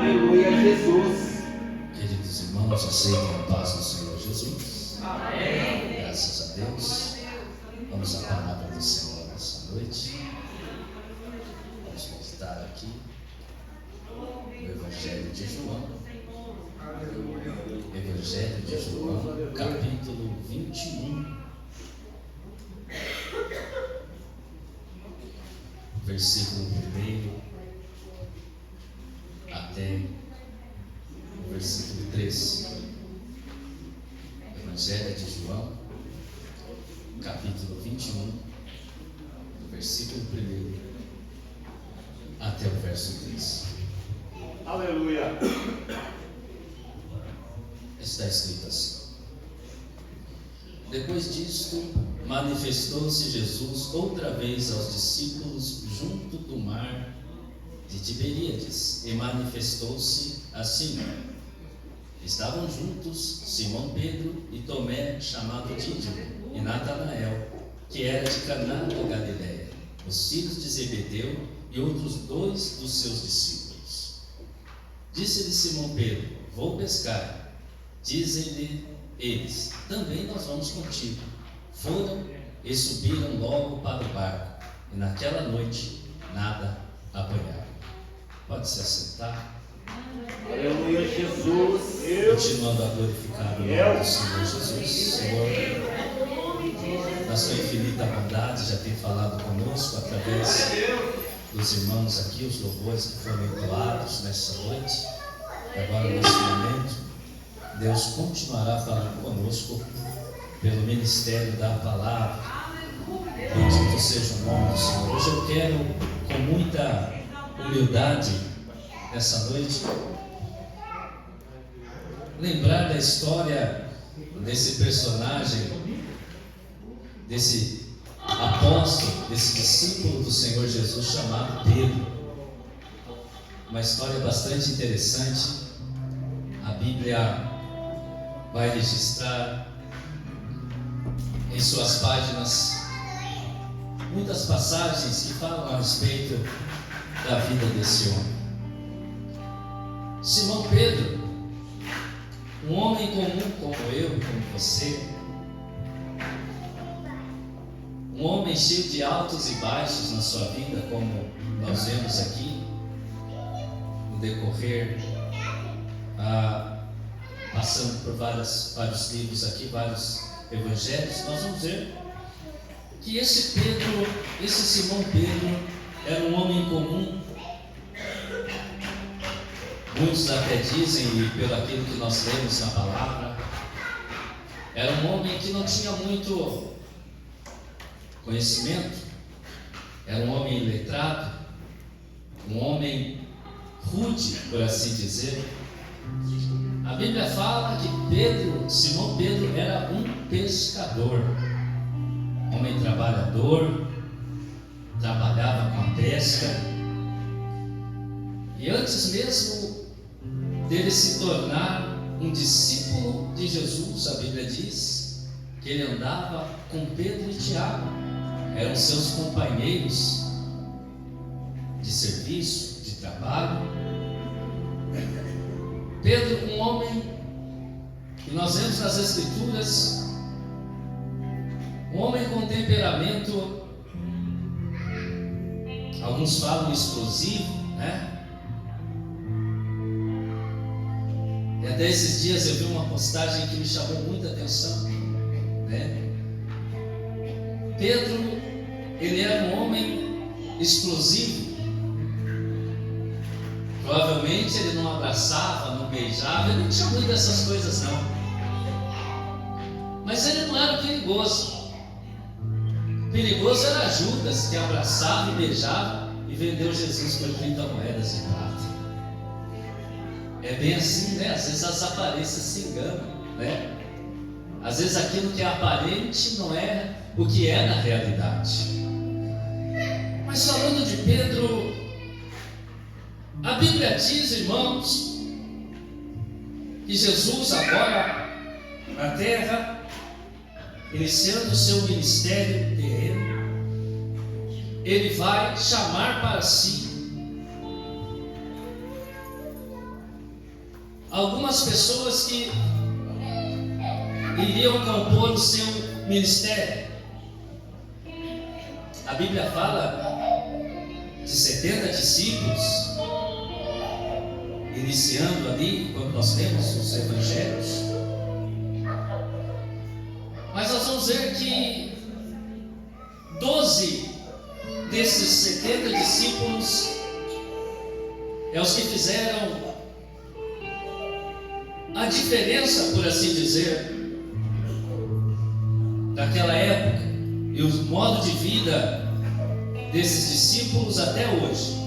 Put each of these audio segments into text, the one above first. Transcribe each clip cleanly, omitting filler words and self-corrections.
Aleluia, Jesus. Queridos irmãos, aceitem a paz do Senhor Jesus. Amém. Graças a Deus. Vamos à palavra do Senhor nessa noite. Vamos meditar aqui no Evangelho de João. Evangelho de João, capítulo 21. Versículo 1 até o versículo 13. Evangelho de João, capítulo 21, versículo 1 até o verso 13. Aleluia. Está escrito assim: Depois disto, manifestou-se Jesus outra vez aos discípulos junto do mar de Tiberíades, e manifestou-se a Simão. Estavam juntos Simão Pedro e Tomé, chamado Dídimo, e Natanael, que era de Caná da Galileia, os filhos de Zebedeu, e outros 2 dos seus discípulos. Disse-lhe Simão Pedro: Vou pescar. Dizem-lhe eles: Também nós vamos contigo. Foram e subiram logo para o barco, e naquela noite nada apanharam. Pode se assentar. Aleluia, Jesus. Continuando a glorificar o nome do Senhor Jesus. Senhor, na sua infinita bondade, já tem falado conosco através dos irmãos aqui, os louvores que foram entoados nessa noite. E agora, nesse momento, Deus continuará falando conosco pelo ministério da palavra. Bendito seja o nome do Senhor. Hoje eu quero, com muita humildade, nessa noite, lembrar da história desse personagem, desse apóstolo, desse discípulo do Senhor Jesus chamado Pedro. Uma história bastante interessante. A Bíblia vai registrar em suas páginas muitas passagens que falam a respeito da vida desse homem. Simão Pedro, um homem comum como eu, como você, um homem cheio de altos e baixos na sua vida, como nós vemos aqui no decorrer, passando por vários livros aqui, vários evangelhos. Nós vamos ver que esse Simão Pedro, era um homem comum. Muitos até dizem, e pelo aquilo que nós lemos na palavra, era um homem que não tinha muito conhecimento, era um homem iletrado, um homem rude, por assim dizer. A Bíblia fala que Simão Pedro era um pescador, homem trabalhador, trabalhava com a pesca, e antes mesmo dele se tornar um discípulo de Jesus, a Bíblia diz que ele andava com Pedro e Tiago, eram seus companheiros de serviço, de trabalho. Pedro, um homem que nós vemos nas Escrituras, um homem com temperamento, alguns falam explosivo, né? E até esses dias eu vi uma postagem que me chamou muita atenção, né? Pedro, ele era um homem explosivo. Provavelmente ele não abraçava, não beijava, ele não tinha muito dessas coisas não. Mas ele não era perigoso. Perigoso era Judas, que abraçava e beijava e vendeu Jesus por 30 moedas de prata. É bem assim, né? Às vezes as aparências se enganam, né? Às vezes aquilo que é aparente não é o que é na realidade. Mas falando de Pedro, a Bíblia diz, irmãos, que Jesus agora na terra, iniciando o seu ministério terreno, ele vai chamar para si algumas pessoas que iriam compor o seu ministério. A Bíblia fala de 70 discípulos, iniciando ali, quando nós temos os evangelhos. Mas nós vamos ver que 12 desses 70 discípulos é os que fizeram a diferença, por assim dizer, daquela época e o modo de vida desses discípulos até hoje.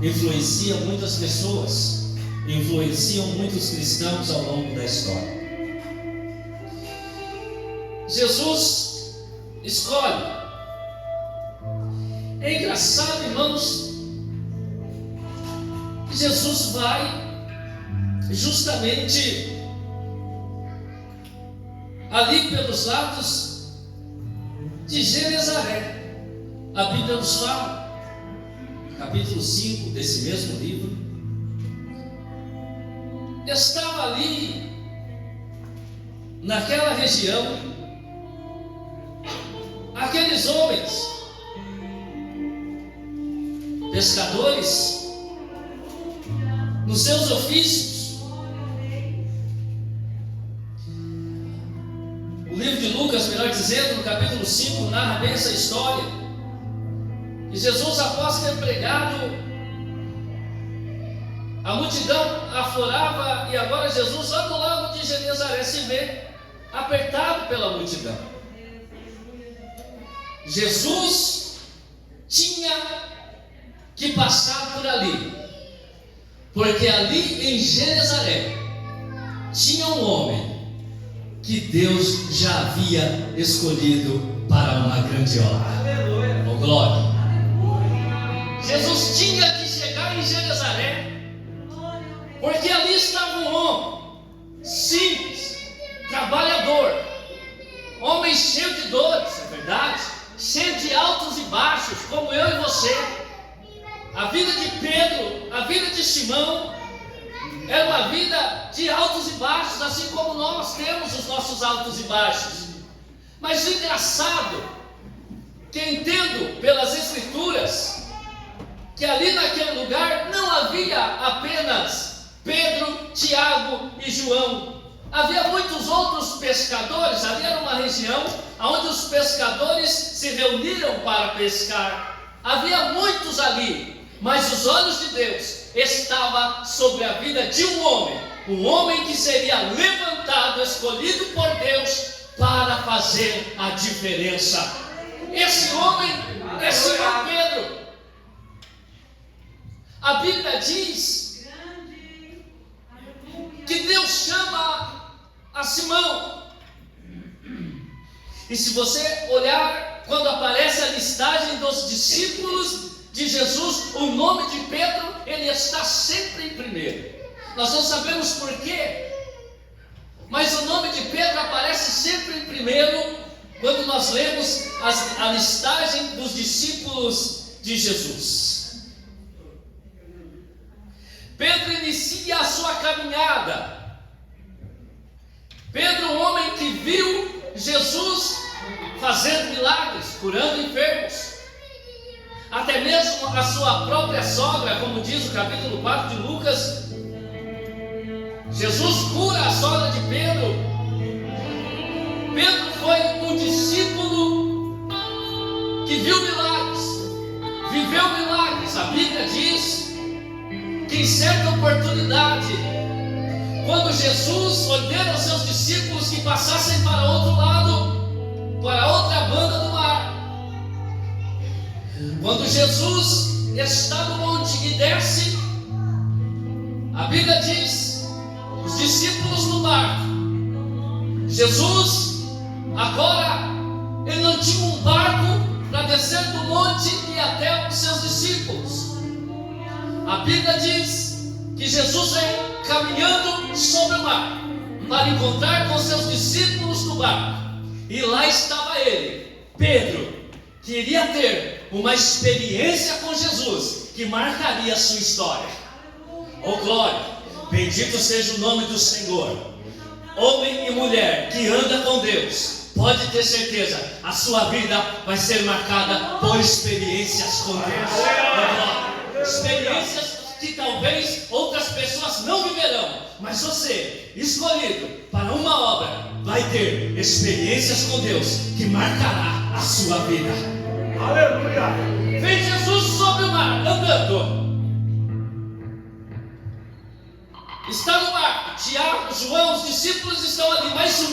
Influenciam muitas pessoas, influenciam muitos cristãos ao longo da história. Jesus escolhe. É engraçado, irmãos, que Jesus vai justamente ali pelos lados de Genezaré. A Bíblia nos fala, capítulo 5 desse mesmo livro, estava ali naquela região aqueles homens pescadores nos seus ofícios. O livro de Lucas, melhor dizendo, no capítulo 5, narra bem essa história. E Jesus, após ter pregado, a multidão aflorava, e agora Jesus, lá no lago de Genezaré, se vê apertado pela multidão. Jesus tinha que passar por ali, porque ali em Genezaré tinha um homem que Deus já havia escolhido para uma grande obra. Oh, glória! Jesus tinha que chegar em Genezaré, porque ali estava um homem simples, trabalhador, homem cheio de dores, é verdade, cheio de altos e baixos, como eu e você. A vida de Pedro, a vida de Simão, era uma vida de altos e baixos, assim como nós temos os nossos altos e baixos. Mas o engraçado, que entendo pelas Escrituras, que ali naquele lugar não havia apenas Pedro, Tiago e João. Havia muitos outros pescadores. Ali era uma região onde os pescadores se reuniram para pescar. Havia muitos ali, mas os olhos de Deus estavam sobre a vida de um homem que seria levantado, escolhido por Deus para fazer a diferença. Esse homem é Simão Pedro. A Bíblia diz que Deus chama a Simão. E se você olhar, quando aparece a listagem dos discípulos de Jesus, o nome de Pedro, ele está sempre em primeiro. Nós não sabemos porquê, mas o nome de Pedro aparece sempre em primeiro quando nós lemos a listagem dos discípulos de Jesus. Pedro inicia a sua caminhada. Pedro, um homem que viu Jesus fazendo milagres, curando enfermos. Até mesmo a sua própria sogra, como diz o capítulo 4 de Lucas, Jesus cura a sogra de Pedro. Pedro foi um discípulo que viu milagres, viveu milagres. A Bíblia diz que em certa oportunidade, quando Jesus ordena aos seus discípulos que passassem para outro lado, para outra banda do mar, quando Jesus está no monte e desce, a Bíblia diz, os discípulos no barco, Jesus agora, ele não tinha um barco para descer do monte e ir até os seus discípulos. A Bíblia diz que Jesus vem caminhando sobre o mar para encontrar com seus discípulos no barco. E lá estava ele, Pedro, que iria ter uma experiência com Jesus que marcaria a sua história. Oh glória! Bendito seja o nome do Senhor. Homem e mulher que anda com Deus, pode ter certeza, a sua vida vai ser marcada por experiências com Deus. Experiências que talvez outras pessoas não viverão, mas você, escolhido para uma obra, vai ter experiências com Deus que marcará a sua vida. Aleluia. Vem Jesus sobre o mar, andando. Está no barco, Tiago, João, os discípulos estão ali, mais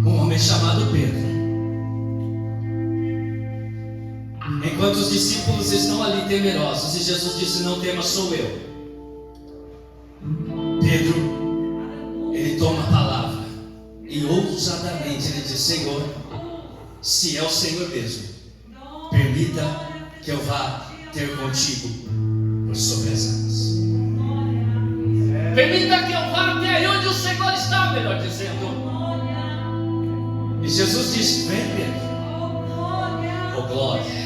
um homem chamado Pedro. Enquanto os discípulos estão ali temerosos, e Jesus disse: não temas, sou eu. Pedro, ele toma a palavra e ousadamente ele diz: Senhor, se é o Senhor mesmo, permita que eu vá ter contigo por sobre as águas. Permita que eu vá até aí onde o Senhor está, melhor dizendo. E Jesus disse: vem, Pedro. Oh, glória.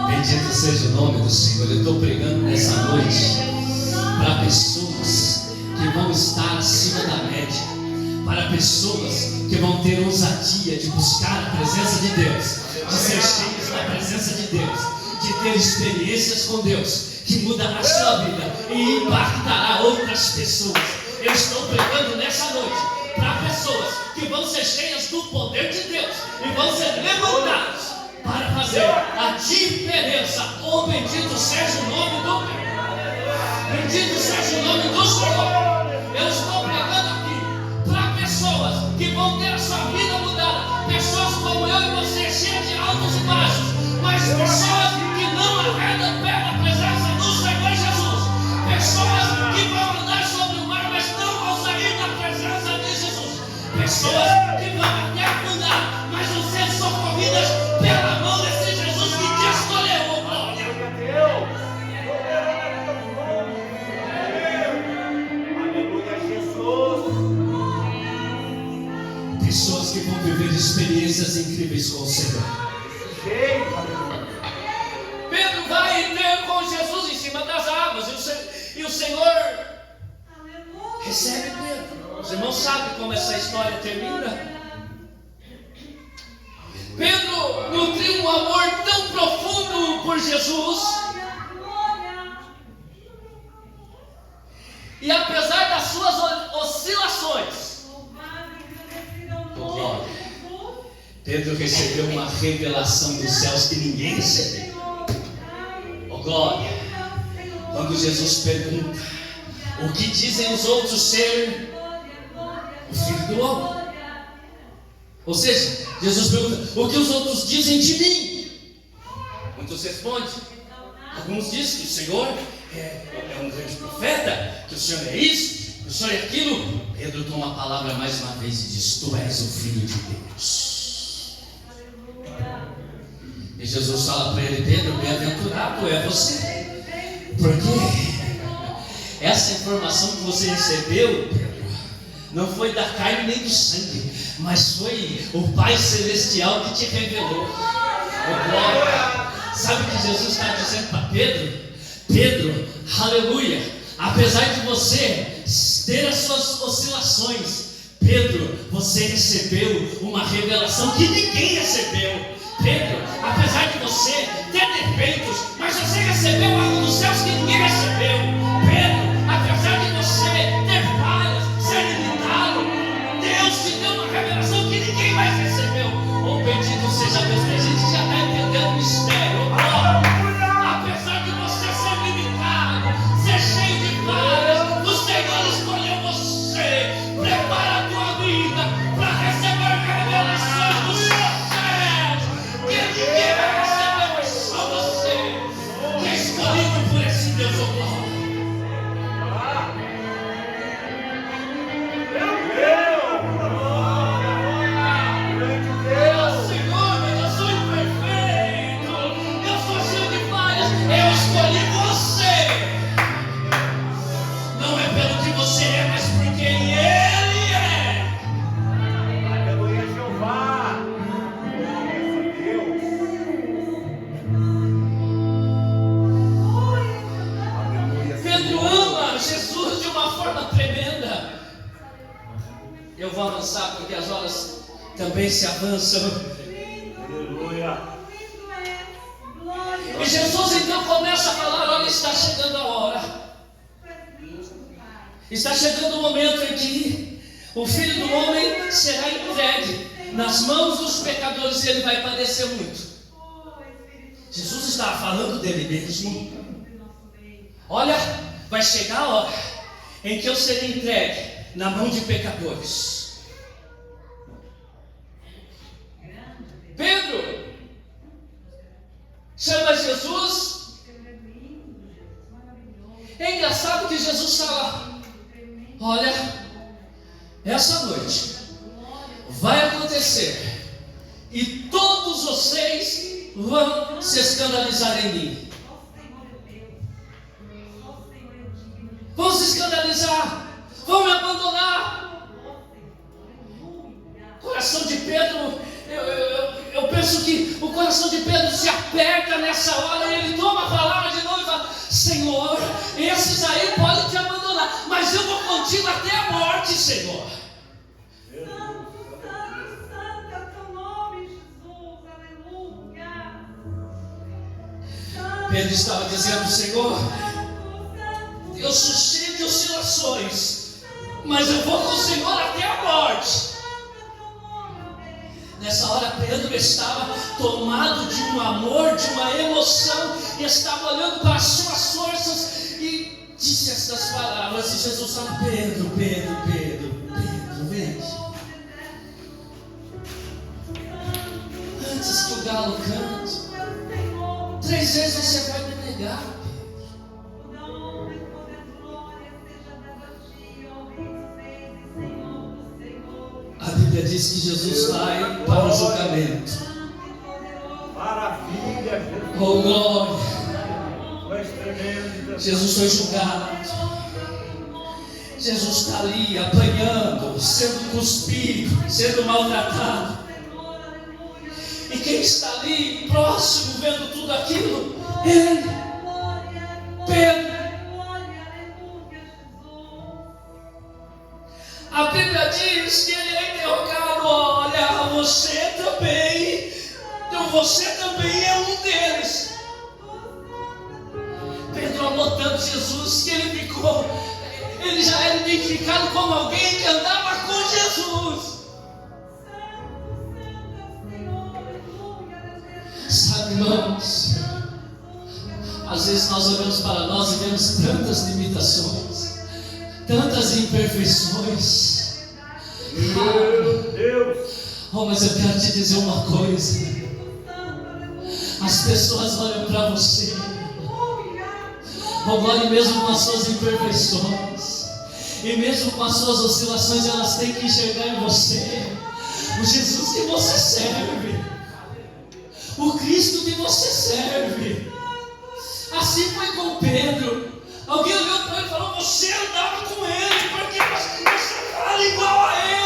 Bendito seja o nome do Senhor. Eu estou pregando nessa noite para pessoas que vão estar acima da média, para pessoas que vão ter ousadia de buscar a presença de Deus, de ser cheios da presença de Deus, de ter experiências com Deus que muda a sua vida e impactará outras pessoas. Eu estou pregando nessa noite para pessoas que vão ser cheias do poder de Deus e vão ser levantadas para fazer a diferença. Oh, bendito seja o nome do Senhor. Bendito seja o nome do Senhor. Eu estou pregando aqui para pessoas que vão ter a sua vida mudada, pessoas como eu e você, cheias de altos e baixos, mas pessoas que não arredam pé na presença do Senhor Jesus, pessoas que vão andar sobre o mar, mas não vão sair da presença de Jesus, pessoas que vão até afundar, mas vão ser socorridas pela mão desse Jesus que te escolheu. Oh, glória a Deus. Aleluia, Jesus. Pessoas que vão viver experiências incríveis com o Senhor. Pedro vai ter com Jesus em cima das águas, e o Senhor recebe Pedro. Os irmãos sabem como essa história termina. Pedro nutriu um amor tão profundo por Jesus, e apesar das suas oscilações, Pedro recebeu uma revelação dos céus que ninguém recebeu. Oh, glória! Quando Jesus pergunta: o que dizem os outros ser o Filho do Homem? Ou seja, Jesus pergunta: o que os outros dizem de mim? Muitos respondem. Alguns dizem que o Senhor é um grande profeta, que o Senhor é isso, que o Senhor é aquilo. Pedro toma a palavra mais uma vez e diz: tu és o Filho de Deus. E Jesus fala para ele: Pedro, bem-aventurado é você, porque essa informação que você recebeu, Pedro, não foi da carne nem do sangue, mas foi o Pai Celestial que te revelou. Oh, glória! Sabe o que Jesus está dizendo para Pedro? Pedro, aleluia, apesar de você ter as suas oscilações, Pedro, você recebeu uma revelação que ninguém recebeu. Pedro, apesar de você ter defeitos, mas você recebeu algo dos céus que ninguém recebeu. Pedro, apesar de você ter falhas, ser limitado, Deus te deu uma revelação que ninguém mais recebeu. Oh, bendito seja Deus, que a gente já está entendendo o mistério. Apesar de você ser limitado, ser cheio de falhas, o Senhor escolheu você. Prepara a tua vida para receber revelações dos céus que ninguém vai receber, mas só você, que é escolhido por esse Deus. Oh, glória! Senhor, mas eu sou imperfeito, eu que as horas também se avançam. Aleluia. E Jesus então começa a falar: olha, está chegando a hora. Está chegando o momento em que o Filho do Homem será entregue nas mãos dos pecadores e ele vai padecer muito. Jesus estava falando dele mesmo. Olha, vai chegar a hora em que eu serei entregue na mão de pecadores. Pedro chama Jesus. É engraçado que Jesus fala: olha, essa noite vai acontecer e todos vocês vão se escandalizar em mim. Vão se escandalizar, vão me abandonar. O coração de Pedro, eu penso que o coração de Pedro se aperta nessa hora e ele toma a palavra de novo e fala: Senhor, esses aí podem te abandonar, mas eu vou contigo até a morte, Senhor. Pedro estava dizendo: Senhor, eu sustento oscilações, mas eu vou com o Senhor até a morte. Nessa hora Pedro estava tomado de um amor, de uma emoção, e estava olhando para as suas forças e disse estas palavras. E Jesus fala: Pedro, Pedro, Pedro, Pedro, vem. Antes que o galo cante, 3 vezes você vai me negar. A Bíblia diz que Jesus vai para o julgamento. Maravilha, Jesus. Oh, glória. Tu és tremendo. Jesus foi julgado. Jesus está ali apanhando, sendo cuspido, sendo maltratado. E quem está ali próximo, vendo tudo aquilo? Ele, Pedro. A Bíblia diz que ele é interrogado: olha, você também é um deles. Pedro amou tanto Jesus que ele já era identificado como alguém que andava com Jesus. Sabe, irmãos, às vezes nós olhamos para nós e vemos tantas limitações, tantas imperfeições. Meu Deus. Oh, mas eu quero te dizer uma coisa: as pessoas olham para você, oh, glória, mesmo com as suas imperfeições e mesmo com as suas oscilações, elas têm que enxergar em você o Jesus que você serve, o Cristo que você serve. Assim foi com Pedro. Alguém olhou para ele e falou: você andava com ele, porque você fala igual a ele.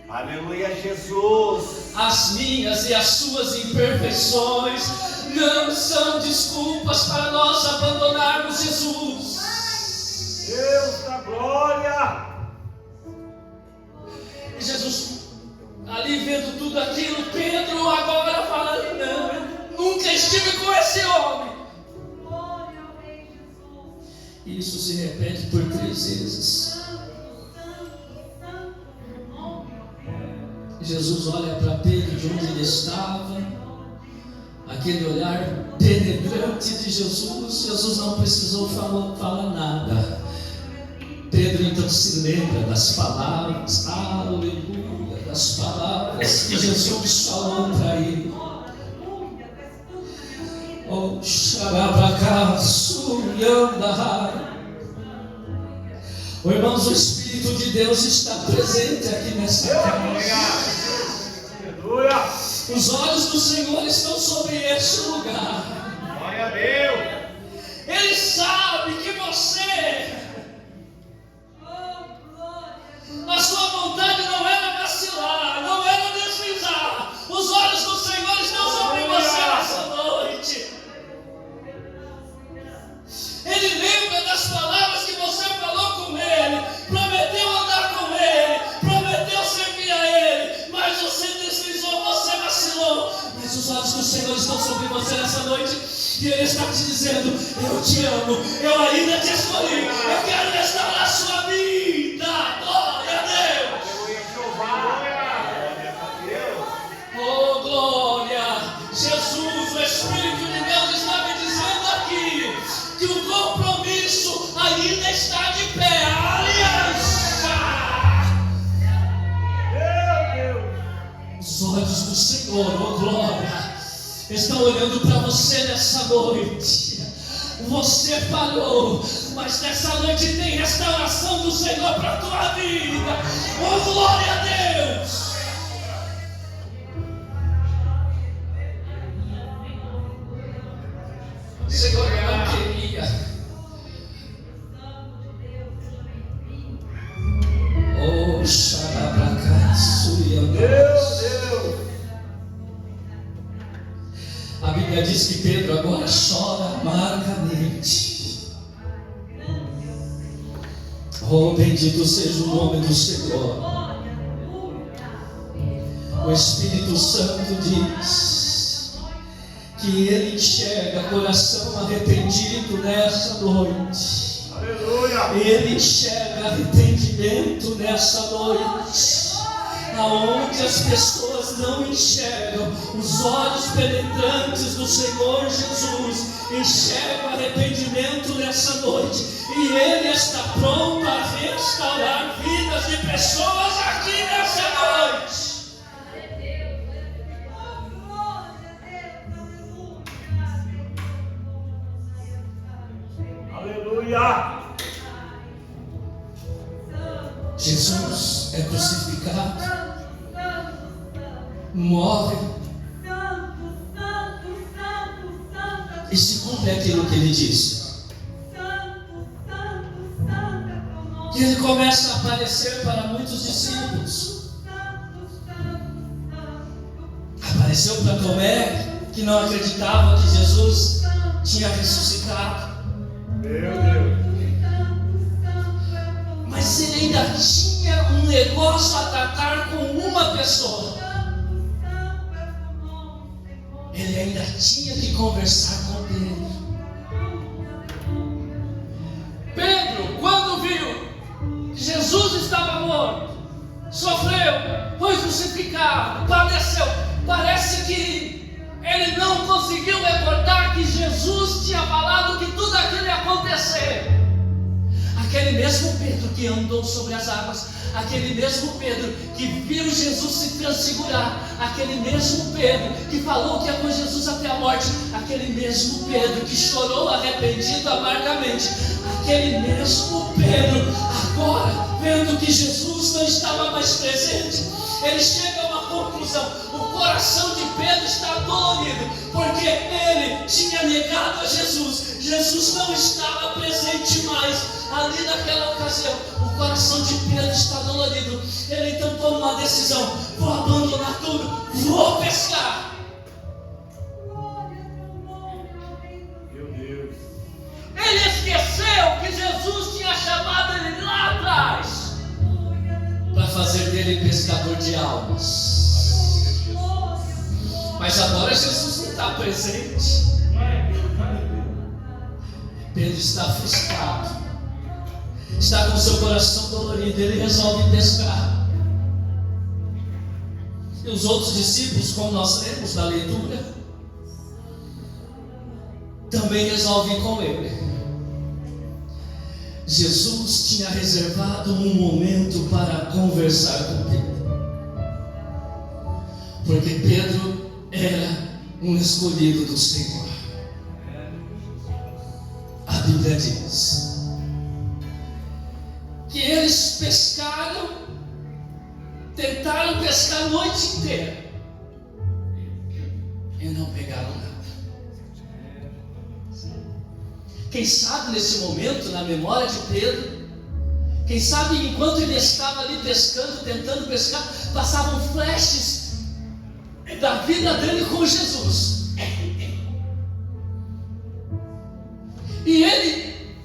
Aleluia, Jesus. As minhas e as suas imperfeições não são desculpas para nós abandonarmos Jesus. Deus da glória. E Jesus, ali vendo tudo aquilo, Pedro agora fala: não, eu nunca estive com esse homem. E isso se repete por 3 vezes. Jesus olha para Pedro de onde ele estava, aquele olhar penetrante de Jesus. Jesus não precisou falar nada. Pedro então se lembra das palavras, aleluia, das palavras que Jesus falou para ele. Oh, oh, irmãos, o Espírito de Deus está presente aqui nesta casa. Aleluia. Os olhos do Senhor estão sobre este lugar. Glória a Deus. Ele sabe que você, a sua vontade não era vacilar, não era deslizar. Os olhos do Senhor estão sobre você nessa noite. Ele lembra das palavras que você Senhor estão sobre você nessa noite. E Ele está te dizendo: eu te amo, eu ainda te escolhi, eu quero restaurar a sua vida. Glória a Deus. Oh, glória. Jesus, o Espírito de Deus está me dizendo aqui que o compromisso ainda está de pé. Aliança. Os olhos do Senhor, oh glória, estão olhando para você nessa noite. Você falhou, mas nessa noite tem restauração do Senhor para a tua vida. Oh glória a Deus. Senhor, eu não queria. Oh, xarabracassuia. Deus. A Bíblia diz que Pedro agora chora amargamente. Oh, bendito seja o nome do Senhor. O Espírito Santo diz que Ele enxerga coração arrependido nessa noite. Aleluia. Ele enxerga arrependimento nessa noite. Aonde as pessoas não enxergam, os olhos penetrantes do Senhor Jesus enxergam arrependimento nessa noite. E Ele está pronto a restaurar vidas de pessoas aqui nessa noite. Aleluia. Jesus é crucificado, morre e se cumpre aquilo que Ele disse. E Ele começa a aparecer para muitos discípulos. Apareceu para Tomé, que não acreditava que Jesus tinha ressuscitado. Meu Deus. Mas ele ainda tinha um negócio a tratar com uma pessoa. Ele ainda tinha que conversar com Pedro. Pedro, quando viu que Jesus estava morto, sofreu, foi crucificado, padeceu, parece que ele não conseguiu recordar que Jesus tinha falado que tudo aquilo ia acontecer. Aquele mesmo Pedro que andou sobre as águas, aquele mesmo Pedro que viu Jesus se transfigurar, aquele mesmo Pedro que falou que ia com Jesus até a morte, aquele mesmo Pedro que chorou arrependido amargamente, aquele mesmo Pedro, agora vendo que Jesus não estava mais presente, ele chega a uma conclusão: o coração de Pedro está dolorido, porque ele tinha negado a Jesus. Jesus não estava presente mais ali naquela ocasião. O coração de Pedro está dolorido. Ele então toma uma decisão: vou abandonar tudo, vou pescar. Meu Deus. Ele esqueceu que Jesus tinha chamado ele lá atrás para fazer dele pescador de almas. Mas agora Jesus não está presente. Pedro está frustrado, está com seu coração dolorido. Ele resolve pescar. E os outros discípulos, como nós lemos na leitura, também resolvem com ele. Jesus tinha reservado um momento para conversar com Pedro, porque Pedro era um escolhido do Senhor. A Bíblia diz que eles pescaram, tentaram pescar a noite inteira e não pegaram nada. Quem sabe nesse momento, na memória de Pedro, quem sabe enquanto ele estava ali pescando, tentando pescar, passavam flashes da vida dele com Jesus. E ele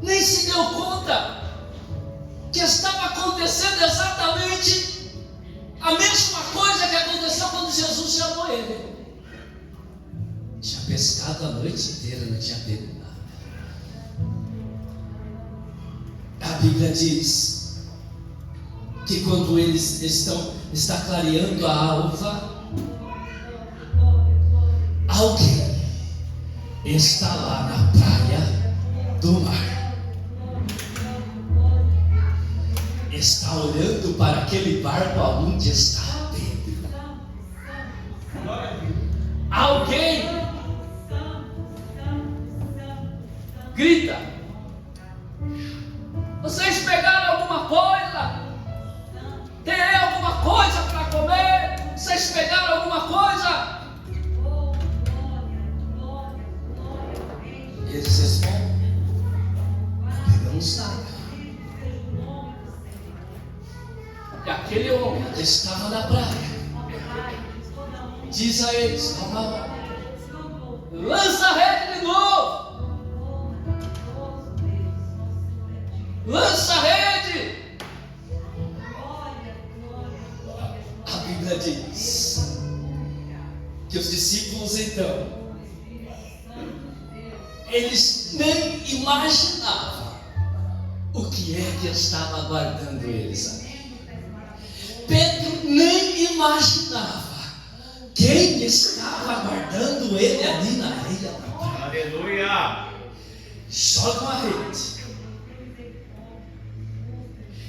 nem se deu conta que estava acontecendo exatamente a mesma coisa que aconteceu quando Jesus chamou ele. pescado a noite inteira, não tinha pego nada. A Bíblia diz que quando eles está clareando a alva, alguém está lá na praia do mar, está olhando para aquele barco onde está Pedro. Alguém grita: vocês pegaram alguma coisa? Tem alguma coisa para comer? Vocês pegaram alguma coisa? Eles respondem: não pegamos nada. E aquele homem que estava na praia diz a eles: calma, lança a rede de novo, lança a rede. A Bíblia diz que os discípulos então, eles nem imaginavam o que é que estava aguardando eles ali. Pedro nem imaginava quem estava aguardando ele ali na areia da praia. Aleluia. Joga uma rede.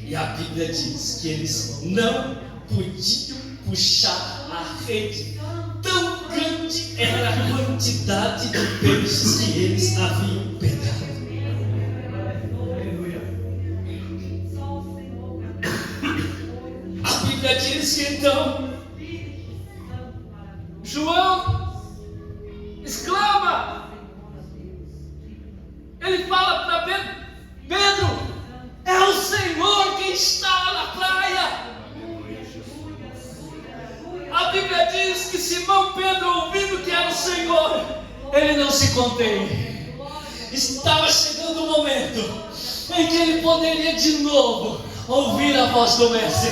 E a Bíblia diz que eles não podiam puxar a rede. Tão grande era a quantidade de peixes que eles haviam pegado. A Bíblia diz que então João exclama. Ele fala para Pedro: Pedro, é o Senhor quem está lá na praia. A Bíblia diz que Simão Pedro, ouvindo que era o Senhor, ele não se contém. Estava chegando o momento em que ele poderia de novo ouvir a voz do Mestre,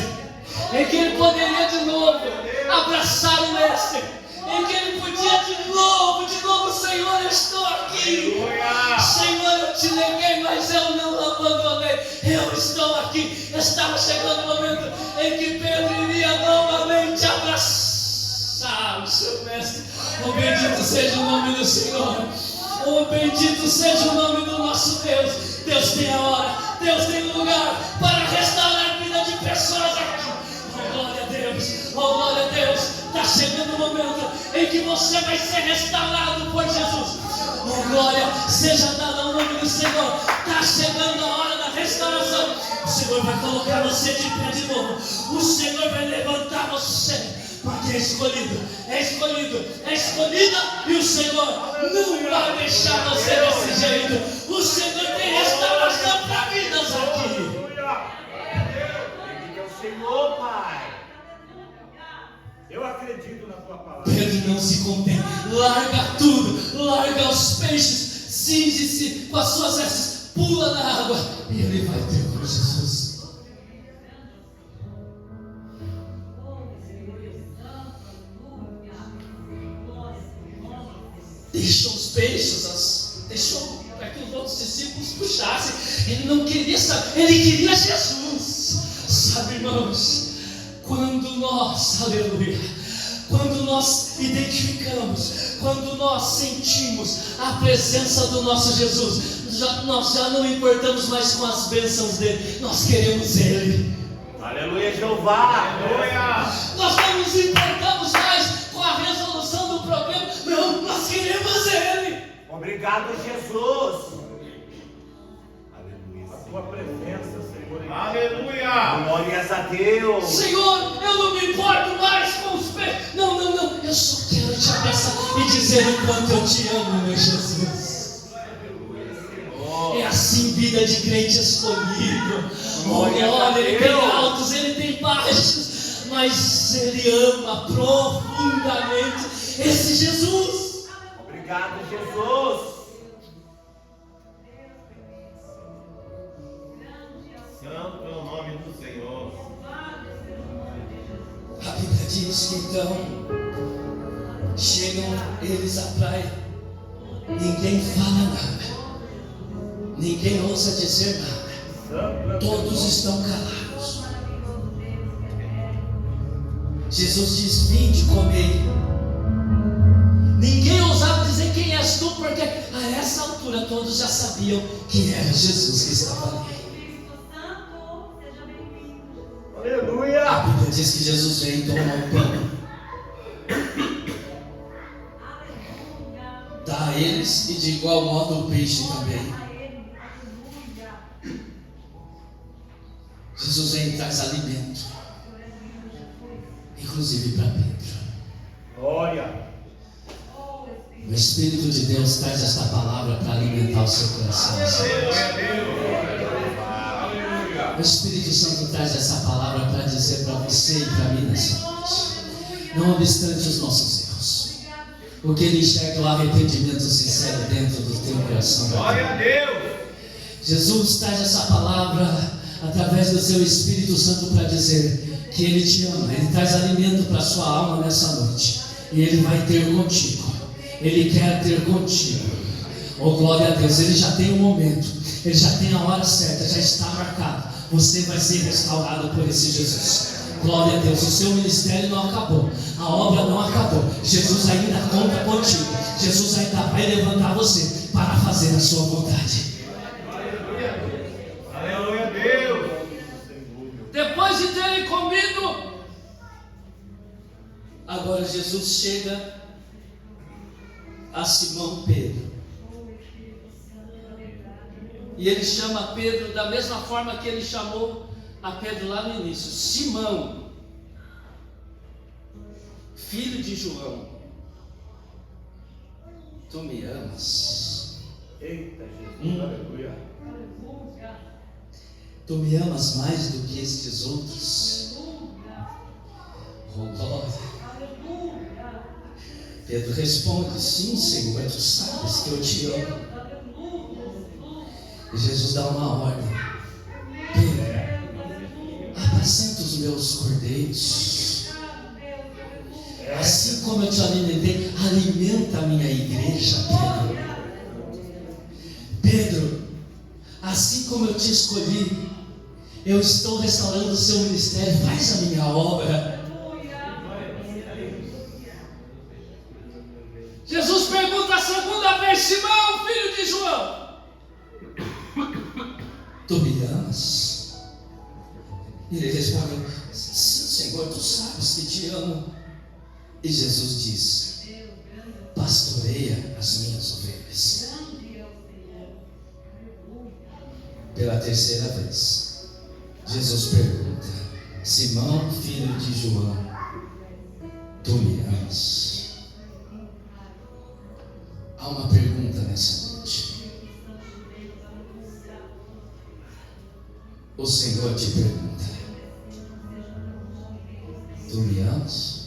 em que ele poderia de novo abraçar o Mestre, em que ele podia de novo, Senhor, eu estou aqui. Senhor, eu te neguei, mas eu não abandonei. Eu estou aqui. Estava chegando o momento em que Pedro iria novamente abraçar o seu Mestre. Oh, bendito seja o nome do Senhor. Oh, bendito seja o nome do nosso Deus. Deus tem a hora, Deus tem o lugar para restaurar a vida de pessoas aqui. Oh, glória a Deus, oh, glória a Deus. Está chegando o momento em que você vai ser restaurado por Jesus. Oh, glória seja dada ao nome do Senhor. Está chegando a hora da restauração. O Senhor vai colocar você de pé de novo. O Senhor vai levantar você, porque é escolhida, e o Senhor não vai deixar você desse jeito. O Senhor tem restauração para vidas aqui. Bendito é o Senhor, Pai. Eu acredito na tua palavra. Pedro não se contém, larga tudo, larga os peixes, cinge-se com as suas vestes, pula na água e ele vai ter com Jesus. Deixou os peixes, deixou para que os outros discípulos puxassem. Ele não queria saber, ele queria Jesus. Sabe, irmãos, quando nós, aleluia, quando nós identificamos, quando nós sentimos a presença do nosso Jesus, nós já não importamos mais com as bênçãos dele, nós queremos ele. Aleluia, Jeová. Aleluia. Nós não nos importamos mais com a resolução do problema, não, nós queremos ele. Obrigado, Jesus. Aleluia. A tua presença, Senhor. Aleluia. Glórias a Deus. Senhor, eu não me importo mais com os peixes. Não, eu só quero te abraçar e dizer o quanto eu te amo, meu Jesus. É assim vida de crente escolhido. Olha, ele tem altos, ele tem baixos, mas ele ama profundamente esse Jesus. Obrigado, Jesus. Santo é o nome do Senhor. A Bíblia diz que então chegam eles à praia ninguém fala nada, ninguém ousa dizer nada, todos estão calados. Jesus diz: vinde, comei. Ninguém ousava dizer quem és tu, porque a essa altura todos já sabiam que era Jesus que estava ali. Aleluia. A Bíblia diz que Jesus veio e tomou o pão, dá a eles, e de igual modo o peixe também. Jesus vem e traz alimento, inclusive para Pedro. Glória. O Espírito de Deus traz esta palavra para alimentar o seu coração. O Espírito Santo traz essa palavra para dizer para você e para mim nessa noite: não obstante os nossos erros, o que ele enxerga é o arrependimento sincero dentro do teu coração. Glória a Deus. Jesus traz essa palavra através do seu Espírito Santo para dizer que ele te ama. Ele traz alimento para a sua alma nessa noite, e ele vai ter contigo. Ele quer ter contigo. Oh, glória a Deus. Ele já tem um momento, ele já tem a hora certa, já está marcado. Você vai ser restaurado por esse Jesus. Glória a Deus. O seu ministério não acabou, a obra não acabou. Jesus ainda conta contigo. Jesus ainda vai levantar você para fazer a sua vontade. Aleluia a Deus. Depois de terem comido, agora Jesus chega a Simão Pedro, e ele chama Pedro da mesma forma que ele chamou a Pedro lá no início: Simão, filho de João, tu me amas? Eita Jesus, aleluia. Tu me amas mais do que estes outros? Oh, glória. Pedro responde: sim, Senhor, tu sabes que eu te amo. E Jesus dá uma ordem: Pedro, apacenta os meus cordeiros. Assim como eu te alimentei, alimenta a minha igreja, Pedro. Pedro, assim como eu te escolhi, eu estou restaurando o seu ministério. Faz a minha obra. Jesus pergunta a segunda vez: Simão, filho de João, tu me amas? E ele respondeu: sim, Senhor, tu sabes que te amo. E Jesus diz: pastoreia as minhas ovelhas. Pela terceira vez, Jesus pergunta: Simão, filho de João, tu me amas? Há uma pergunta nessa noite. O Senhor te pergunta: tu me amas?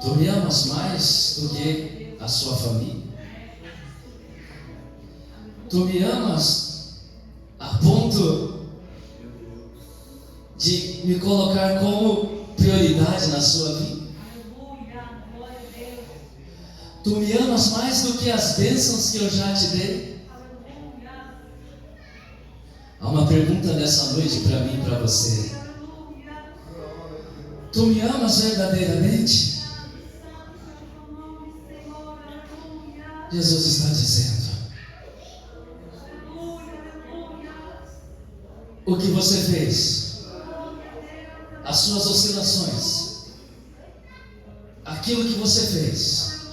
Tu me amas mais do que a sua família? Tu me amas a ponto de me colocar como prioridade na sua vida? Tu me amas mais do que as bênçãos que eu já te dei? Há uma pergunta nessa noite para mim e para você: tu me amas verdadeiramente? Jesus está dizendo: o que você fez, as suas oscilações, aquilo que você fez,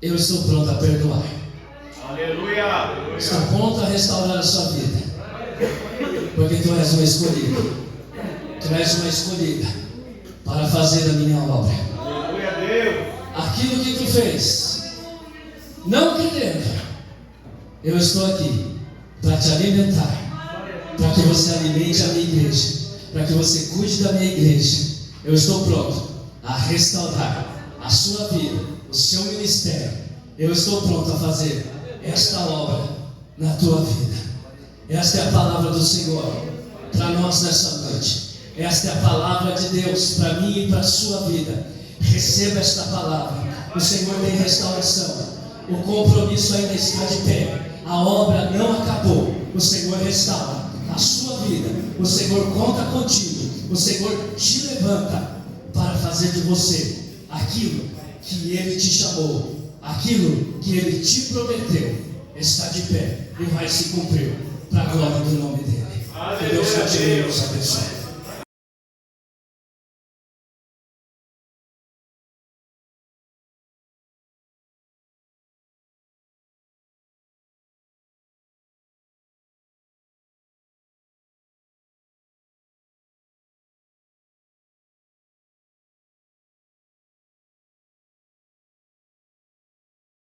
eu estou pronto a perdoar. Aleluia. Estou pronto a restaurar a sua vida, porque tu és uma escolhida. Tu és uma escolhida para fazer a minha obra. Aleluia a Deus. Aquilo que tu fez, não querendo, eu estou aqui para te alimentar, para que você alimente a minha igreja, para que você cuide da minha igreja. Eu estou pronto a restaurar a sua vida, o seu ministério. Eu estou pronto a fazer esta obra na tua vida. Esta é a palavra do Senhor para nós nessa noite. Esta é a palavra de Deus para mim e para a sua vida. Receba esta palavra. O Senhor tem restauração. O compromisso ainda está de pé. A obra não acabou. O Senhor restaura a sua vida. O Senhor conta contigo. O Senhor te levanta para fazer de você aquilo que Ele te chamou, aquilo que Ele te prometeu. Está de pé e vai se cumprir para a glória do nome dEle. Que Deus continue nos abençoe.